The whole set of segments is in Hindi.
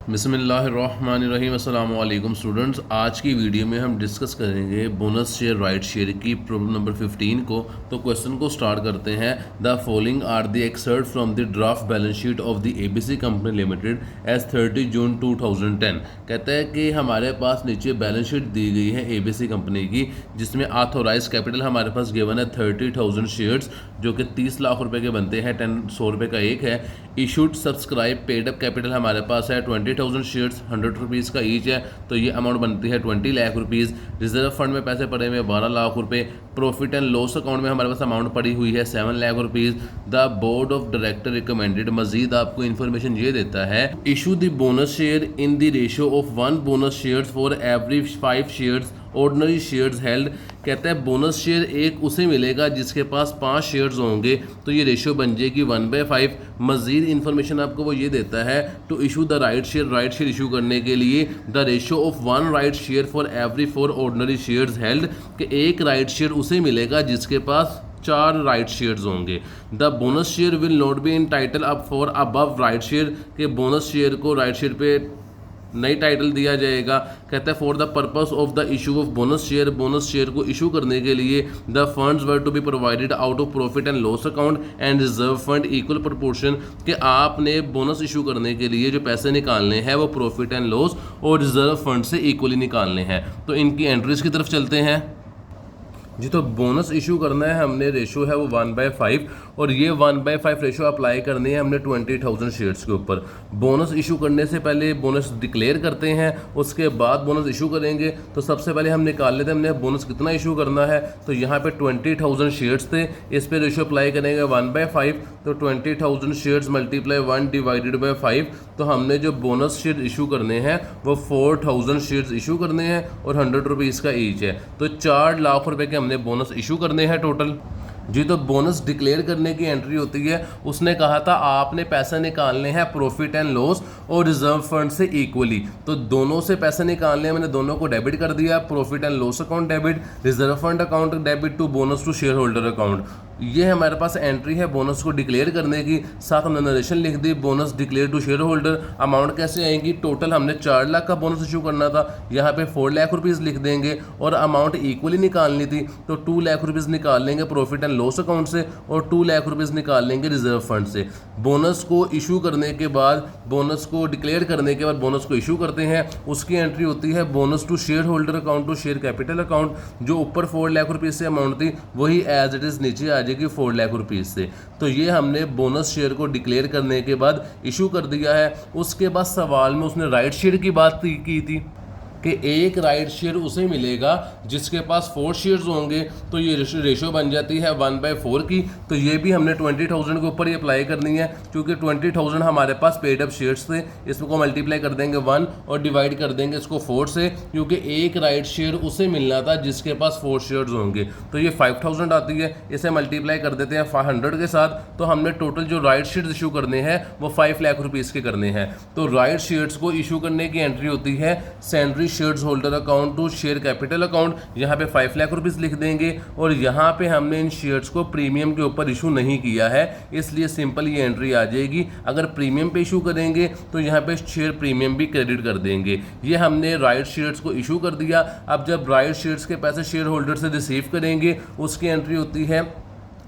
बिस्मिल्लाहिर्रहमानिर्रहीम। अस्सलाम वालेकुम स्टूडेंट्स। आज की वीडियो में हम डिस्कस करेंगे बोनस शेयर राइट शेयर की प्रॉब्लम नंबर 15 को। तो क्वेश्चन को स्टार्ट करते हैं। The following are the excerpt from the draft balance sheet of the ABC company limited as 30 June 2010। कहता है कि हमारे पास नीचे बैलेंस शीट दी गई है एबीसी कंपनी की, जिसमें ऑथोराइज कैपिटल हमारे पास गिवन है 30,000 शेयर्स, जो कि 30 लाख रुपए के बनते हैं। 100 रुपये का एक है। Issued subscribe paid up capital हमारे पास है 20,000 शेयर्स, 100 रुपीज़ का ईच है, तो ये अमाउंट बनती है 20 लाख रुपीज़। रिजर्व फंड में पैसे पड़े हुए हैं 12 लाख रुपए। प्रॉफिट एंड लॉस अकाउंट में हमारे पास अमाउंट पड़ी हुई है 7 lakh rupees. The board of director recommended, मजीद आपको इन्फॉर्मेशन ये देता है, issue the bonus share in the ratio of 1 bonus shares for every 5 shares ordinary shares held. कहता है बोनस शेयर एक उसे मिलेगा जिसके पास 5 शेयर्स होंगे, तो ये रेशियो बन जाएगी 1/5। मजीद इन्फॉर्मेशन आपको वो ये देता है, to issue the right share issue करने के लिए the ratio of 1 right share for every 4 ordinary shares held, कि एक राइट शेयर उसे मिलेगा जिसके पास 4 राइट शेयर्स होंगे। The bonus share will not be entitled up for above right share, के बोनस शेयर को राइट शेयर पे नई टाइटल दिया जाएगा। कहता है for the purpose of the issue of bonus share को इशू करने के लिए the funds were to be provided out of profit and loss account and reserve fund equal proportion, कि आपने बोनस इशू करने के लिए जो पैसे निकालने हैं वो प्रॉफिट एंड लॉस और रिजर्व फंड से इक्वली निकालने हैं। तो इनकी एंट्रीज की तरफ चलते हैं जी। तो बोनस इशू करना है हमने, रेशो है वो 1/5, और ये 1/5 रेशो अप्लाई करनी है हमने 20,000 शेयर्स के ऊपर। बोनस इशू करने से पहले बोनस डिक्लेयर करते हैं, उसके बाद बोनस इशू करेंगे। तो सबसे पहले हम निकाल लेते हैं हमने बोनस कितना इशू करना है। तो यहाँ पे 20,000 शेयर्स थे, इस पे रेशो अप्लाई करेंगे 1/5। तो 20,000 शेयर्स मल्टीप्लाई 1 डिवाइडेड बाई 5। तो हमने जो बोनस शेयर इशू करने हैं वो 4,000 शेयर्स इशू करने हैं और 100 रुपीज़ का ईच है। तो 4 लाख रुपए के हमने बोनस इशू करने हैं टोटल जी। तो बोनस डिक्लेयर करने की एंट्री होती है, उसने कहा था आपने पैसे निकालने हैं प्रॉफिट एंड लॉस और रिजर्व फंड से इक्वली। तो दोनों से पैसे निकालने हैं, मैंने दोनों को डेबिट कर दिया। Profit and loss account debit, reserve fund account debit to bonus to share holder account. ये हमारे पास एंट्री है बोनस को डिक्लेयर करने की। साथ हमने नरेशन लिख दी, bonus declare to share holder. Amount कैसे आएंगी, टोटल हमने 4 लाख का बोनस इशू करना था, यहाँ पे 4 लाख रुपीज़ लिख देंगे, और अमाउंट इक्वली निकालनी थी तो 2 लाख रुपीज़ निकाल लेंगे प्रॉफिट एंड लॉस अकाउंट से और 2 लाख रुपीज़ निकाल लेंगे रिजर्व फंड से। बोनस को इशू करने के बाद, बोनस को डिक्लेयर करने के बाद बोनस को इशू करते हैं, उसकी एंट्री होती है bonus to share holder account to share capital account. जो ऊपर 4 लाख रुपीज़ से अमाउंट थी वही एज इट इज़ नीचे आ जाएगी 4 लाख रुपीज़ से। तो ये हमने बोनस शेयर को डिक्लेयर करने के बाद इशू कर दिया है। उसके बाद सवाल में उसने राइट शेयर की बात की थी कि एक राइट शेयर उसे मिलेगा जिसके पास 4 शेयर्स होंगे, तो ये रेशो बन जाती है 1/4 की। तो ये भी हमने 20,000 के ऊपर ही अप्लाई करनी है, क्योंकि 20,000 हमारे पास पेड अप शेयर्स थे। इसको मल्टीप्लाई कर देंगे 1 और डिवाइड कर देंगे इसको 4 से, क्योंकि एक राइट शेयर उसे मिलना था जिसके पास 4 शेयर्स होंगे। तो ये 5,000 आती है, इसे मल्टीप्लाई कर देते हैं 500 के साथ। तो हमने टोटल जो राइट शेयर्स इशू करने हैं वो 5 लाख रुपीज़ के करने हैं। तो राइट शेयर्स को इशू करने की एंट्री होती है salary shares holder account to share capital account. यहाँ पे 5 लाख रुपीज़ लिख देंगे, और यहाँ पे हमने इन शेयर्स को प्रीमियम के ऊपर इशू नहीं किया है, इसलिए सिंपल ये एंट्री आ जाएगी। अगर प्रीमियम पे इशू करेंगे तो यहाँ पे शेयर प्रीमियम भी क्रेडिट कर देंगे। ये हमने राइट शेयर्स को इशू कर दिया। अब जब राइट शेयर्स के पैसे शेयर होल्डर से रिसीव करेंगे, उसकी एंट्री होती है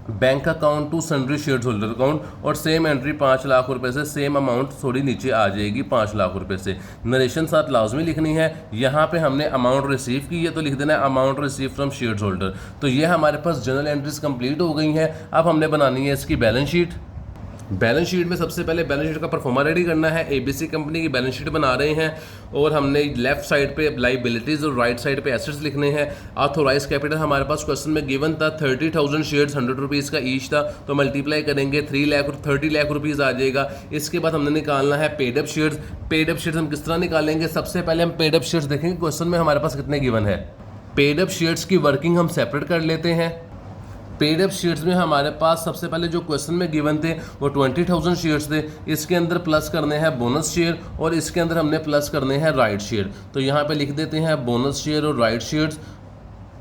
bank account to sundry share holder account, और सेम एंट्री 5 लाख रुपए से, सेम अमाउंट थोड़ी नीचे आ जाएगी 5 लाख रुपए से। नरेशन साथ लाजमी लिखनी है। यहाँ पे हमने अमाउंट रिसीव की है तो लिख देना है amount receive from share holder. तो ये हमारे पास जनरल एंट्रीज कंप्लीट हो गई हैं। अब हमने बनानी है इसकी बैलेंस शीट। बैलेंस शीट में सबसे पहले बैलेंस शीट का परफॉर्मा रेडी करना है। एबीसी कंपनी की बैलेंस शीट बना रहे हैं, और हमने लेफ्ट साइड पे लाइबिलिटीज़ और राइट साइड पे एसेट्स लिखने हैं। ऑथोराइज कैपिटल हमारे पास क्वेश्चन में गिवन था 30,000 शेयर्स, 100 रुपीज़ का ईच था, तो मल्टीप्लाई करेंगे 30 लाख रुपीज़ आ जाएगा। इसके बाद हमने निकालना है paid up shares. Paid up shares हम किस तरह निकालेंगे, सबसे पहले हम पेड अप शेयर्स देखेंगे क्वेश्चन में हमारे पास कितने गिवन है। पेड अप शेयर्स की वर्किंग हम सेपरेट कर लेते हैं। पेड अप शेयर्स में हमारे पास सबसे पहले जो क्वेश्चन में गिवन थे वो 20,000 शेयर्स थे। इसके अंदर प्लस करने हैं बोनस शेयर, और इसके अंदर हमने प्लस करने हैं राइट शेयर। तो यहाँ पे लिख देते हैं बोनस शेयर और राइट शेयर्स।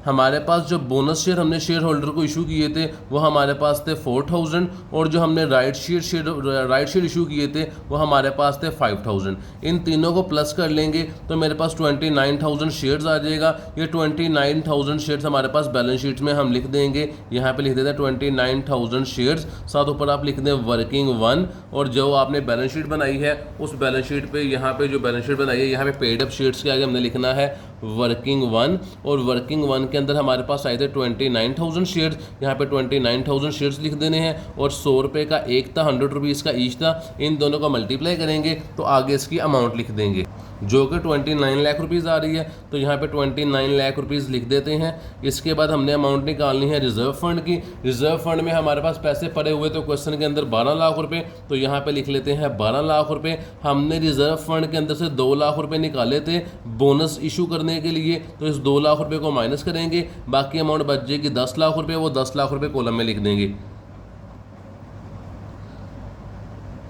हमारे पास जो बोनस शेयर हमने शेयर होल्डर को इशू किए थे वो हमारे पास थे 4000, और जो हमने राइट शेयर इशू किए थे वो हमारे पास थे 5000। इन तीनों को प्लस कर लेंगे तो मेरे पास 29000 शेयर्स आ जाएगा। ये 29000 शेयर्स हमारे पास बैलेंस शीट में हम लिख देंगे, यहाँ पे लिख देते हैं 29000 शेयर्स, साथ ऊपर आप लिख दें वर्किंग 1, और जो आपने बैलेंस शीट बनाई है उस बैलेंस शीट पे यहाँ पे जो बैलेंस शीट बनाई है यहाँ पे पेड अप शेयर्स के आगे हमने लिखना है वर्किंग 1, और वर्किंग 1 के अंदर हमारे पास आए थे 29000 शेयर्स, यहाँ पे 29000 शेयर्स लिख देने हैं, और 100 रुपये का एक था, 100 रुपीज़ का ईच था, इन दोनों का मल्टीप्लाई करेंगे तो आगे इसकी अमाउंट लिख देंगे जो कि 29 लाख रुपीज़ आ रही है। तो यहाँ पे 29 लाख रुपीज़ लिख देते हैं। इसके बाद हमने अमाउंट निकालनी है रिजर्व फंड की। रिजर्व फंड में हमारे पास पैसे पड़े हुए तो क्वेश्चन के अंदर 12 लाख रुपए, तो यहाँ पे लिख लेते हैं 12 लाख रुपए। हमने रिजर्व फंड के अंदर से 2 लाख रुपए निकाले थे बोनस इशू करने के लिए, तो इस 2 लाख रुपए को माइनस करेंगे, बाकी अमाउंट बच जाएगी 10 लाख रुपए, वो 10 लाख रुपए कॉलम में लिख देंगे।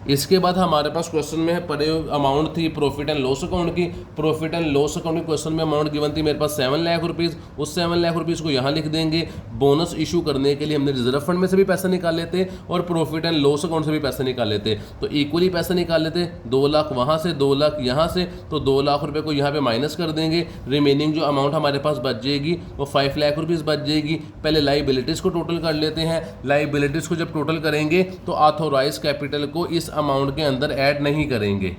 इसके बाद हमारे पास क्वेश्चन में पड़े अमाउंट थी प्रॉफिट एंड लॉस अकाउंट की। प्रॉफिट एंड लॉस अकाउंट के क्वेश्चन में अमाउंट गिवन थी मेरे पास 7 लाख रुपीज़। उस 7 लाख रुपीज़ को यहाँ लिख देंगे। बोनस इशू करने के लिए हमने रिजर्व फंड में से भी पैसा निकाल लेते और प्रॉफिट एंड लॉस अकाउंट से भी पैसे निकाल लेते, तो इक्वली पैसा निकाल लेते। 2 लाख वहाँ से, 2 लाख यहाँ से, तो 2 लाख रुपये को यहाँ पे माइनस कर देंगे। रिमेनिंग जो अमाउंट हमारे पास बच जाएगी वो 5 लाख रुपीज़ बच जाएगी। पहले लाइबिलिटीज़ को टोटल कर लेते हैं। लाइबिलिटीज़ को जब टोटल करेंगे तो ऑथोराइज कैपिटल को इस अमाउंट के अंदर ऐड नहीं करेंगे।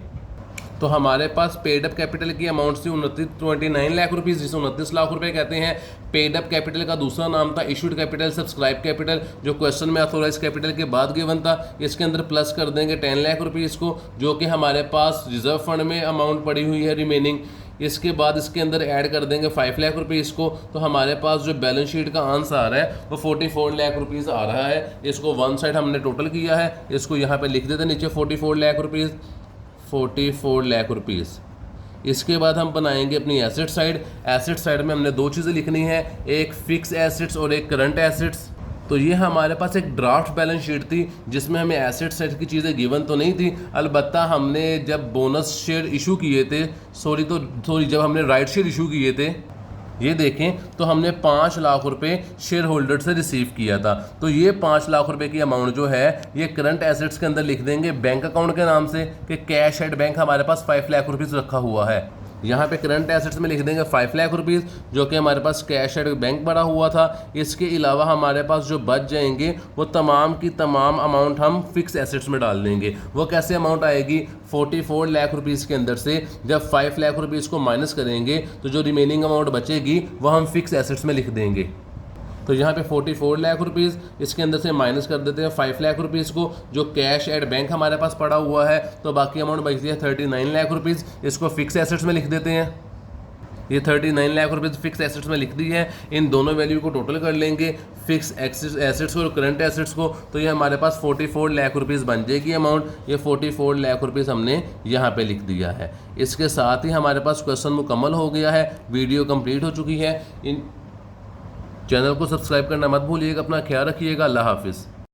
तो हमारे पास पेड अप कैपिटल की अमाउंट थी 29 लाख रुपीज़, जिसे 29 लाख रुपए कहते हैं। पेड अप कैपिटल का दूसरा नाम था इशूड कैपिटल, सब्सक्राइब कैपिटल, जो क्वेश्चन में ऑथोराइज कैपिटल के बाद गिवन था। इसके अंदर प्लस कर देंगे 10 लाख रुपीज़ को, जो कि हमारे पास रिजर्व फंड में अमाउंट पड़ी हुई है रिमेनिंग। इसके बाद इसके अंदर ऐड कर देंगे 5 लाख रुपीज़ को, तो हमारे पास जो बैलेंस शीट का आंसर आ रहा है वो 44 लाख रुपीज़ आ रहा है। इसको वन साइड हमने टोटल किया है, इसको यहाँ पे लिख देते नीचे 44 लाख रुपीज़, 44 लाख रुपीज़। इसके बाद हम बनाएंगे अपनी एसेट साइड। एसेट साइड में हमने 2 चीज़ें लिखनी है, एक फिक्स एसेट्स और एक करंट एसेट्स। तो ये हमारे पास एक ड्राफ्ट बैलेंस शीट थी जिसमें हमें एसेट साइड की चीज़ें गिवन तो नहीं थी, अलबत्ता हमने जब बोनस शेयर इशू किए थे, जब हमने राइट शेयर इशू किए थे, ये देखें तो हमने 5 लाख रुपए शेयर होल्डर से रिसीव किया था। तो ये 5 लाख रुपए की अमाउंट जो है ये करंट एसेट्स के अंदर लिख देंगे बैंक अकाउंट के नाम से कि कैश एट बैंक हमारे पास 5 लाख रुपीज़ रखा हुआ है। यहाँ पे करंट एसेट्स में लिख देंगे 5 लाख रुपीज़, जो कि हमारे पास कैश एट बैंक पड़ा हुआ था। इसके अलावा हमारे पास जो बच जाएंगे वो तमाम की तमाम अमाउंट हम फिक्स एसेट्स में डाल देंगे। वो कैसे अमाउंट आएगी, 44 लाख रुपीज़ के अंदर से जब 5 लाख रुपीज़ को माइनस करेंगे तो जो रिमेनिंग अमाउंट बचेगी वो हम फिक्स एसेट्स में लिख देंगे। तो यहाँ पे 44 लाख रुपीज़, इसके अंदर से माइनस कर देते हैं 5 लाख रुपीज़ को जो कैश एट बैंक हमारे पास पड़ा हुआ है, तो बाकी अमाउंट बचती है 39 लाख रुपीज़। इसको फिक्स एसेट्स में लिख देते हैं। ये 39 लाख रुपीज़ फिक्स एसेट्स में लिख दी है। इन दोनों वैल्यू को टोटल कर लेंगे, फिक्स एसेट्स और करंट एसेट्स को, तो ये हमारे पास 44 लाख रुपीज़ बन जाएगी अमाउंट। ये 44 लाख रुपीज़ हमने यहाँ पे लिख दिया है। इसके साथ ही हमारे पास क्वेश्चन मुकम्मल हो गया है, वीडियो कंप्लीट हो चुकी है। इन चैनल को सब्सक्राइब करना मत भूलिएगा। अपना ख्याल रखिएगा। अल्लाह हाफिज़।